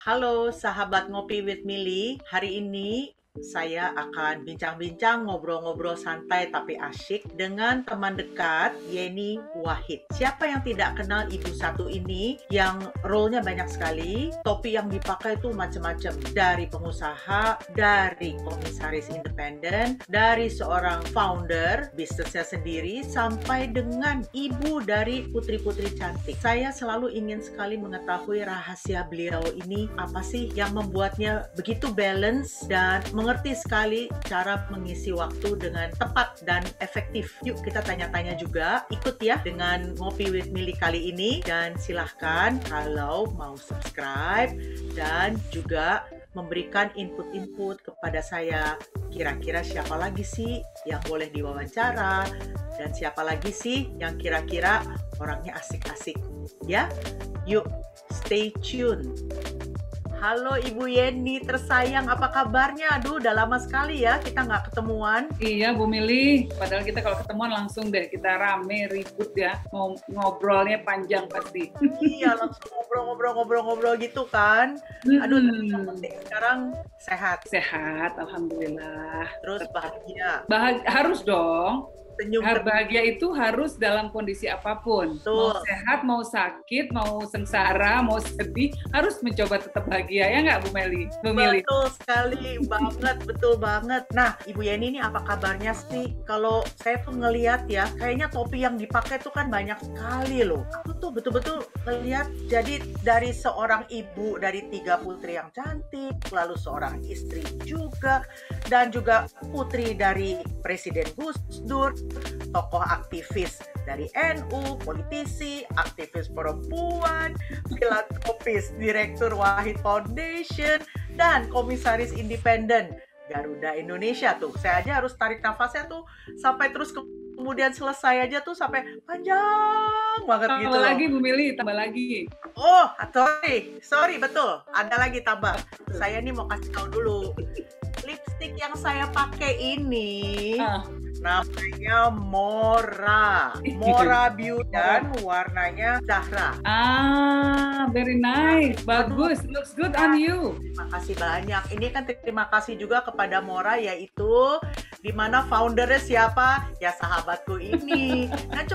Halo sahabat Ngopi with Mili, hari ini saya akan bincang-bincang ngobrol-ngobrol santai tapi asyik dengan teman dekat Yeni Wahid. Siapa yang tidak kenal ibu satu ini yang role-nya banyak sekali, topi yang dipakai itu macam-macam, dari pengusaha, dari komisaris independen, dari seorang founder bisnisnya sendiri, sampai dengan ibu dari putri-putri cantik. Saya selalu ingin sekali mengetahui rahasia beliau ini apa sih yang membuatnya begitu balance dan mengerti sekali cara mengisi waktu dengan tepat dan efektif. Yuk kita tanya-tanya juga, ikut ya dengan Ngopi with Mili kali ini, dan silahkan kalau mau subscribe dan juga memberikan input-input kepada saya. Kira-kira siapa lagi sih yang boleh diwawancara, dan siapa lagi sih yang kira-kira orangnya asik-asik. Ya, yuk stay tune. Halo Ibu Yeni tersayang, apa kabarnya? Aduh, udah lama sekali ya kita nggak ketemuan. Iya Bu Mili, padahal kita kalau ketemuan langsung deh, kita rame, ribut ya, mau ngobrolnya panjang pasti. Iya, langsung ngobrol-ngobrol gitu kan. Aduh, tapi yang penting sekarang sehat. Sehat, Alhamdulillah. Terus bahagia. Harus dong. Senyum Bahagia itu harus dalam kondisi apapun. Betul. Mau sehat, mau sakit, mau sengsara, mau sedih, harus mencoba tetap bahagia. Ya nggak Bu Mili? Betul sekali, banget, betul banget. Nah, Ibu Yeni ini apa kabarnya sih? Kalau saya tuh ngelihat ya, kayaknya topi yang dipakai tuh kan banyak sekali loh. Aku tuh betul-betul ngelihat, jadi dari seorang ibu dari 3 putri yang cantik, lalu seorang istri juga, dan juga putri dari Presiden Gus Dur, tokoh aktivis dari NU, politisi, aktivis perempuan, filantropis, direktur Wahid Foundation, dan komisaris independen Garuda Indonesia tuh. Saya aja harus tarik nafasnya tuh sampai terus kemudian selesai aja tuh sampai panjang banget gitu. Tambah lagi Bu Mili, tambah lagi. Oh, sorry, betul. Ada lagi tambah. Saya nih mau kasih tahu dulu. Lipstick yang saya pakai ini namanya Mora Beauty dan warnanya Zahra. Very nice, bagus, looks good on you. Terima kasih banyak. Ini kan terima kasih juga kepada Mora, yaitu dimana foundernya siapa? Ya sahabatku ini. Nah,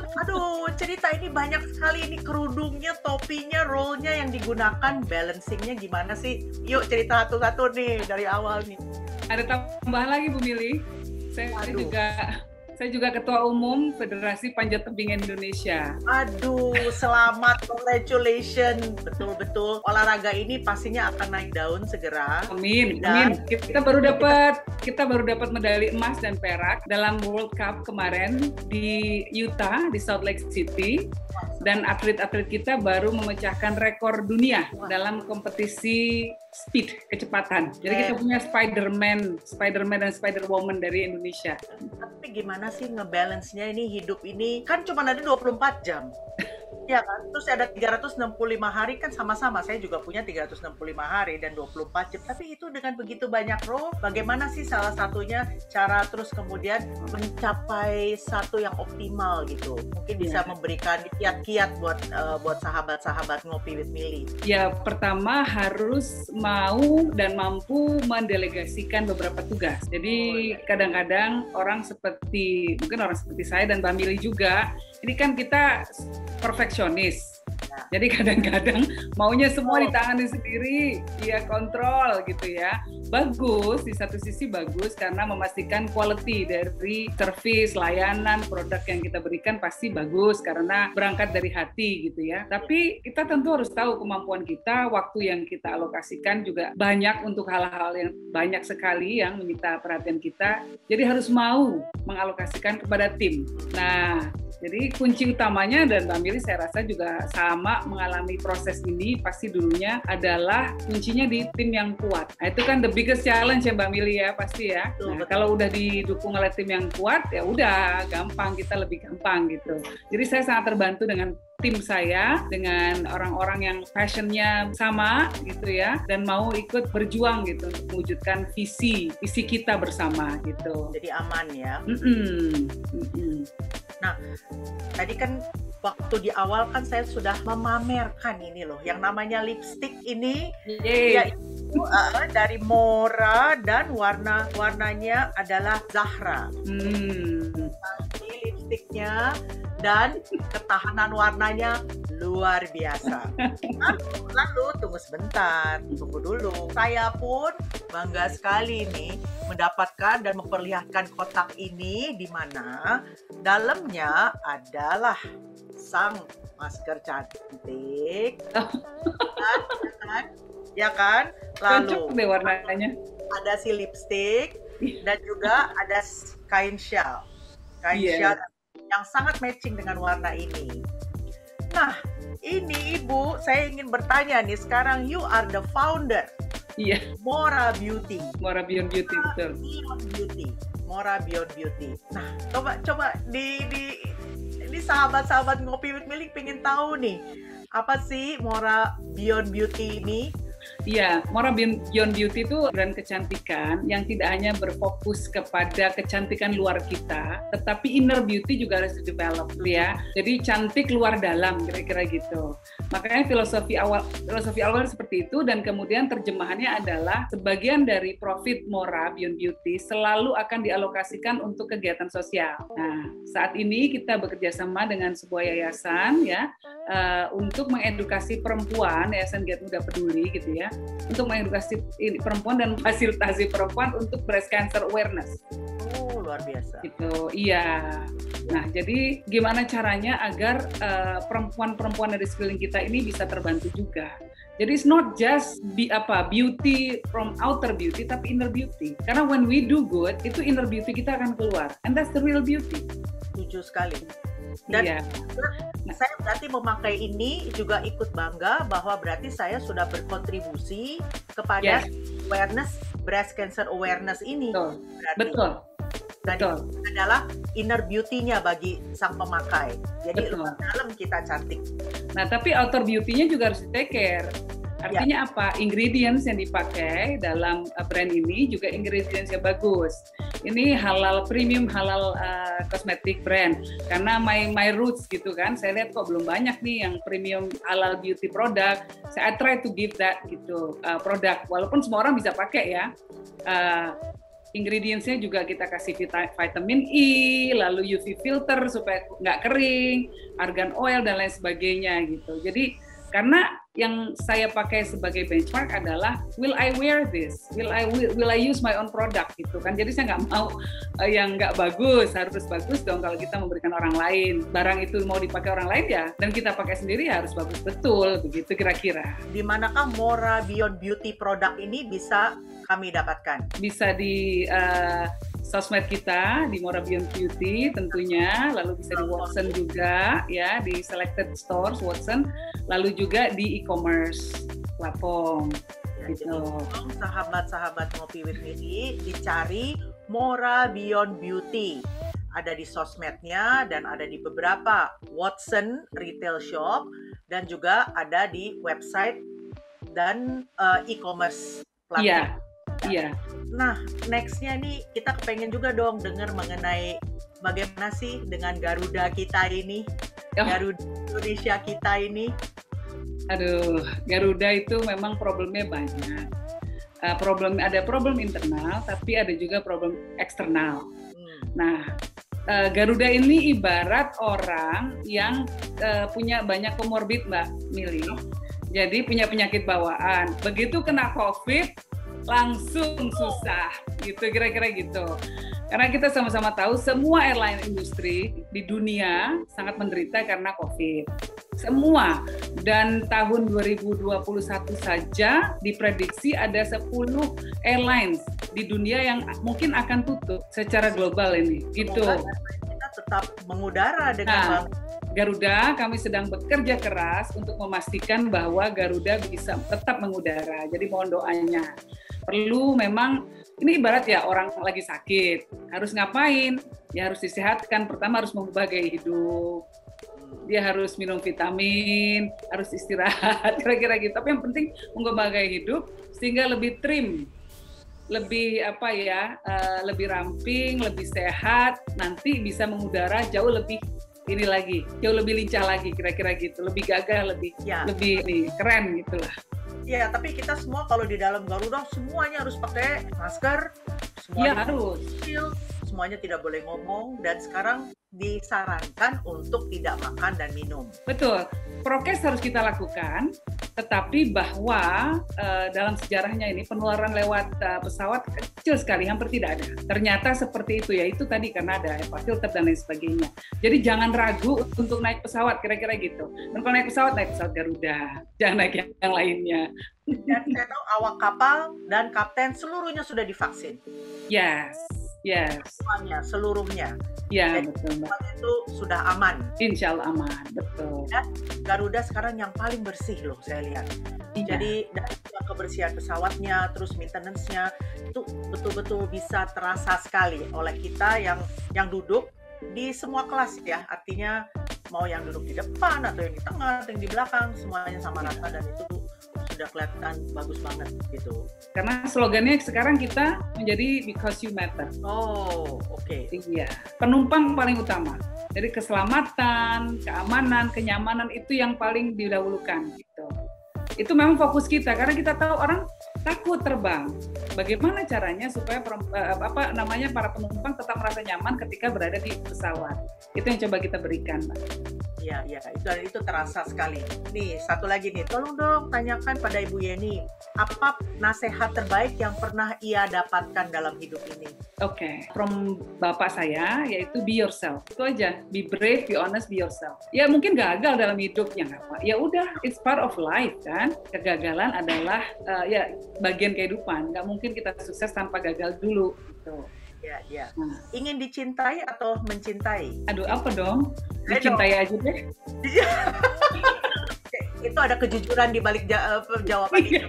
cerita ini banyak sekali, ini kerudungnya, topinya, rollnya yang digunakan, balancingnya gimana sih? Yuk cerita satu-satu nih dari awal nih. Ada tambahan lagi Bu Mili. Saya juga Ketua Umum Federasi Panjat Tebing Indonesia. Aduh, selamat, congratulations. Betul-betul olahraga ini pastinya akan naik daun segera. Amin. Kita baru dapat medali emas dan perak dalam World Cup kemarin di Utah, di Salt Lake City. Dan atlet-atlet kita baru memecahkan rekor dunia dalam kompetisi speed, kecepatan. Jadi kita punya Spider-Man dan Spider-Woman dari Indonesia. Tapi gimana sih ngebalance-nya ini, hidup ini? Kan cuma ada 24 jam. Ya kan? Terus ada 365 hari kan sama-sama. Saya juga punya 365 hari dan 24 jam. Tapi itu dengan begitu banyak role, bagaimana sih salah satunya cara terus kemudian mencapai satu yang optimal gitu? Mungkin bisa memberikan kiat-kiat buat sahabat-sahabat Ngopi with Mili. Ya, pertama harus mau dan mampu mendelegasikan beberapa tugas. Jadi kadang-kadang orang seperti saya dan Mbak Mili juga, ini kan kita perfeksionis. Jadi kadang-kadang maunya semua ditangani sendiri, ya kontrol gitu ya. Bagus, di satu sisi bagus karena memastikan quality dari service, layanan, produk yang kita berikan pasti bagus karena berangkat dari hati gitu ya. Tapi kita tentu harus tahu kemampuan kita, waktu yang kita alokasikan juga banyak untuk hal-hal yang banyak sekali yang menyita perhatian kita. Jadi harus mau mengalokasikan kepada tim. Nah, jadi kunci utamanya, dan Mbak Mili saya rasa juga sama mengalami proses ini, pasti dulunya adalah kuncinya di tim yang kuat. Nah, itu kan the biggest challenge ya Mbak Mili ya, pasti ya. Nah, kalau udah didukung oleh tim yang kuat, ya udah gampang, kita lebih gampang gitu. Jadi saya sangat terbantu dengan tim saya, dengan orang-orang yang passionnya sama gitu ya, dan mau ikut berjuang gitu untuk mewujudkan visi kita bersama gitu. Jadi aman ya. Nah, tadi kan waktu di awal kan saya sudah memamerkan ini loh, yang namanya lipstick ini, Yeay. yaitu dari Mora dan warnanya adalah Zahra. Ini lipstiknya dan ketahanan warnanya luar biasa. Lalu tunggu sebentar, tunggu dulu. Saya pun bangga sekali nih mendapatkan dan memperlihatkan kotak ini, di mana dalamnya adalah sang masker cantik, ya kan? Lalu Cocok deh warnanya. ada si lipstick dan juga ada kain shawl yang sangat matching dengan warna ini. Nah, ini Ibu, saya ingin bertanya nih, sekarang you are the founder Mora Beauty. Mora Beyond Beauty, betul. Mora Beyond Beauty. Nah, coba di sahabat-sahabat Ngopi with Milly pengen tahu nih, apa sih Mora Beyond Beauty ini? Iya, Mora Beyond Beauty itu brand kecantikan yang tidak hanya berfokus kepada kecantikan luar kita, tetapi inner beauty juga harus develop ya. Jadi cantik luar dalam, kira-kira gitu. Makanya filosofi awal seperti itu, dan kemudian terjemahannya adalah sebagian dari profit Mora Beyond Beauty selalu akan dialokasikan untuk kegiatan sosial. Nah, saat ini kita bekerja sama dengan sebuah yayasan ya, untuk mengedukasi perempuan, Yayasan Giat Muda Peduli gitu ya, untuk mengedukasi perempuan dan fasilitasi perempuan untuk breast cancer awareness. Oh, luar biasa. Gitu, iya. Nah, jadi gimana caranya agar perempuan-perempuan dari sekeliling kita ini bisa terbantu juga. Jadi it's not just beauty from outer beauty, tapi inner beauty. Karena when we do good, itu inner beauty kita akan keluar, and that's the real beauty. Setuju sekali. Dan saya berarti memakai ini juga ikut bangga bahwa berarti saya sudah berkontribusi kepada awareness, breast cancer awareness ini. Betul. Dan adalah inner beauty-nya bagi sang pemakai. Jadi luar dalam kita cantik. Nah, tapi outer beauty-nya juga harus di-take care. Artinya apa? Ingredients yang dipakai dalam brand ini juga ingredients yang bagus. Ini halal, premium halal cosmetic brand. Karena my roots gitu kan, saya lihat kok belum banyak nih yang premium halal beauty product. I try to give that gitu produk. Walaupun semua orang bisa pakai ya. Ingredients-nya juga kita kasih vitamin E, lalu UV filter supaya nggak kering, argan oil dan lain sebagainya gitu. Jadi karena yang saya pakai sebagai benchmark adalah will I wear this, will I use my own product gitu kan. Jadi saya nggak mau yang nggak bagus, harus bagus dong kalau kita memberikan orang lain. Barang itu mau dipakai orang lain ya, dan kita pakai sendiri harus bagus betul, begitu kira-kira. Di manakah Mora Beyond Beauty produk ini bisa kami dapatkan? Bisa di sosmed kita, di Mora Beyond Beauty tentunya, lalu bisa di Watson juga ya, di selected stores Watson, lalu juga di e-commerce platform. Gitu. Jadi sahabat-sahabat Ngopi with Milly dicari Mora Beyond Beauty. Ada di sosmednya dan ada di beberapa Watson retail shop dan juga ada di website dan e-commerce platform. Iya. Nah, next-nya nih kita kepengen juga dong dengar mengenai bagaimana sih dengan Garuda kita ini, Garuda Indonesia kita ini. Aduh, Garuda itu memang problemnya banyak. Ada problem internal, tapi ada juga problem eksternal. Nah, Garuda ini ibarat orang yang punya banyak komorbid, Mbak Milly. Jadi punya penyakit bawaan. Begitu kena COVID, langsung susah, gitu kira-kira gitu. Karena kita sama-sama tahu semua airline industri di dunia sangat menderita karena COVID. Semua. Dan tahun 2021 saja diprediksi ada 10 airlines di dunia yang mungkin akan tutup secara global ini. Gitu. Kita tetap mengudara dengan Garuda, kami sedang bekerja keras untuk memastikan bahwa Garuda bisa tetap mengudara. Jadi mohon doanya. Perlu memang, ini ibarat ya orang lagi sakit, harus ngapain? Ya harus disehatkan, pertama harus mengubah gaya hidup, dia harus minum vitamin, harus istirahat, kira-kira gitu. Tapi yang penting mengubah gaya hidup sehingga lebih trim, lebih lebih ramping, lebih sehat, nanti bisa mengudara jauh lebih ini lagi, jauh lebih lincah lagi, kira-kira gitu, lebih gagah, lebih keren gitulah. Ya, tapi kita semua kalau di dalam Garuda semuanya harus pakai masker, Iya harus. Semuanya tidak boleh ngomong, dan sekarang disarankan untuk tidak makan dan minum. Betul, prokes harus kita lakukan, tetapi bahwa dalam sejarahnya ini penularan lewat pesawat kecil sekali, hampir tidak ada. Ternyata seperti itu ya, itu tadi karena ada HEPA filter dan lain sebagainya. Jadi jangan ragu untuk naik pesawat, kira-kira gitu. Dan kalau naik pesawat Garuda, jangan naik yang lainnya. Dan saya tahu awak kapal dan kapten seluruhnya sudah divaksin. Yes. Seluruhnya. Ya, jadi, betul, Mbak. Itu sudah aman. Insya Allah aman, betul. Dan Garuda sekarang yang paling bersih loh, saya lihat. Iya. Jadi dari kebersihan pesawatnya, terus maintenance-nya, itu betul-betul bisa terasa sekali oleh kita yang duduk di semua kelas ya. Artinya mau yang duduk di depan atau yang di tengah atau yang di belakang, semuanya sama rata, dan itu sudah kelihatan bagus banget gitu. Karena slogannya sekarang kita menjadi because you matter. Oh, oke. Iya. Penumpang paling utama. Jadi keselamatan, keamanan, kenyamanan itu yang paling didahulukan gitu. Itu memang fokus kita karena kita tahu orang takut terbang. Bagaimana caranya supaya para penumpang tetap merasa nyaman ketika berada di pesawat. Itu yang coba kita berikan, Mbak. Iya, itu terasa sekali. Nih, satu lagi nih, tolong dong tanyakan pada Ibu Yeni, apa nasihat terbaik yang pernah ia dapatkan dalam hidup ini? Oke, from bapak saya, yaitu be yourself. Itu aja, be brave, be honest, be yourself. Ya mungkin gagal dalam hidupnya, nggak apa. Ya udah, it's part of life kan. Kegagalan adalah ya bagian kehidupan. Nggak mungkin kita sukses tanpa gagal dulu. Gitu. Ya. Ingin dicintai atau mencintai? Aduh, apa dong? Dicintai aja deh. Itu ada kejujuran di balik jawaban itu.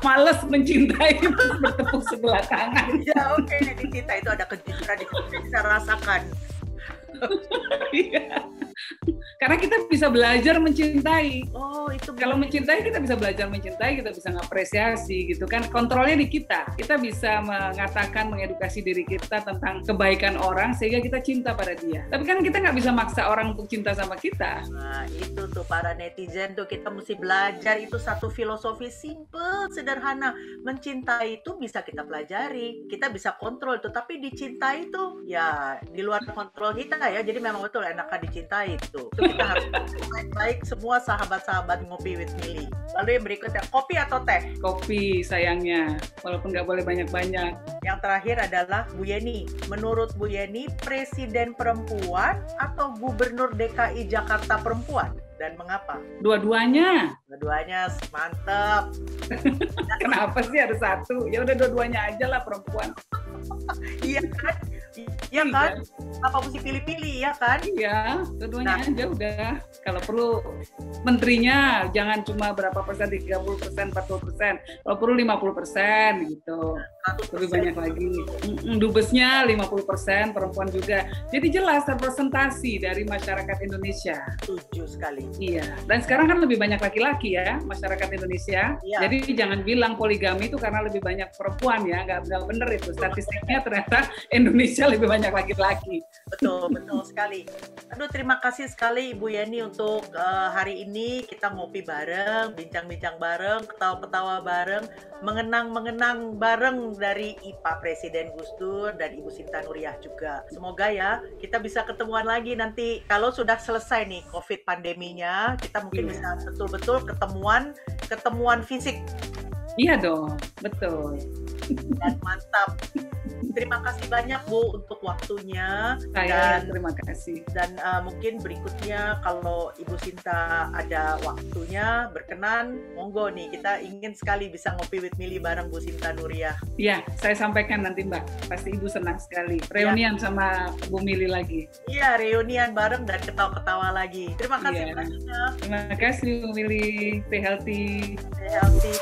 Males mencintai terus bertepuk sebelah tangan. Ya oke, dicintai itu ada kejujuran, kita bisa rasakan. Iya. Karena kita bisa belajar mencintai. Oh, itu kalau mencintai kita bisa belajar mencintai, kita bisa ngapresiasi gitu kan. Kontrolnya di kita. Kita bisa mengatakan, mengedukasi diri kita tentang kebaikan orang sehingga kita cinta pada dia. Tapi kan kita nggak bisa maksa orang untuk cinta sama kita. Nah, itu tuh para netizen tuh kita mesti belajar, itu satu filosofi simple, sederhana. Mencintai itu bisa kita pelajari, kita bisa kontrol itu, tapi dicintai itu ya di luar kontrol kita ya. Jadi memang betul enakan dicintai itu. Kita harus baik-baik semua sahabat-sahabat Ngopi with Mili. Lalu yang berikutnya, kopi atau teh? Kopi sayangnya, walaupun nggak boleh banyak-banyak. Yang terakhir adalah Bu Yeni. Menurut Bu Yeni, presiden perempuan atau gubernur DKI Jakarta perempuan? Dan mengapa? Dua-duanya. Dua-duanya mantep. Kenapa sih ada satu? Ya udah dua-duanya aja lah perempuan. Iya kan? Iya kan? Apa mesti pilih-pilih ya kan? Iya, dua-duanya aja udah. Kalau perlu menterinya jangan cuma berapa persen, 30%, 40%. Kalau perlu 50% gitu. 100%. Lebih banyak lagi. Dubesnya 50% perempuan juga. Jadi jelas representasi dari masyarakat Indonesia. Setuju sekali. Iya. Dan sekarang kan lebih banyak laki-laki ya masyarakat Indonesia. Iya. Jadi jangan bilang poligami itu karena lebih banyak perempuan ya. Nggak benar itu. Statistiknya ternyata Indonesia lebih banyak laki-laki. Betul sekali. Aduh, terima kasih sekali Ibu Yeni untuk hari ini kita ngopi bareng, bincang-bincang bareng, ketawa-ketawa bareng, mengenang bareng dari IPA Presiden Gus Dur dan Ibu Sinta Nuriyah juga. Semoga ya kita bisa ketemuan lagi nanti kalau sudah selesai nih COVID pandeminya, kita mungkin bisa betul-betul ketemuan fisik. Iya dong, betul. Dan mantap. Terima kasih banyak Bu untuk waktunya. Saya terima kasih. Dan mungkin berikutnya kalau Ibu Sinta ada waktunya berkenan, monggo nih, kita ingin sekali bisa ngopi with Mili bareng Bu Sinta Nuriyah. Iya, saya sampaikan nanti Mbak. Pasti Ibu senang sekali. Reunian sama Bu Mili lagi. Iya, reunian bareng dan ketawa-ketawa lagi. Terima kasih banyak. Terima kasih Bu Mili. Stay healthy. Stay healthy.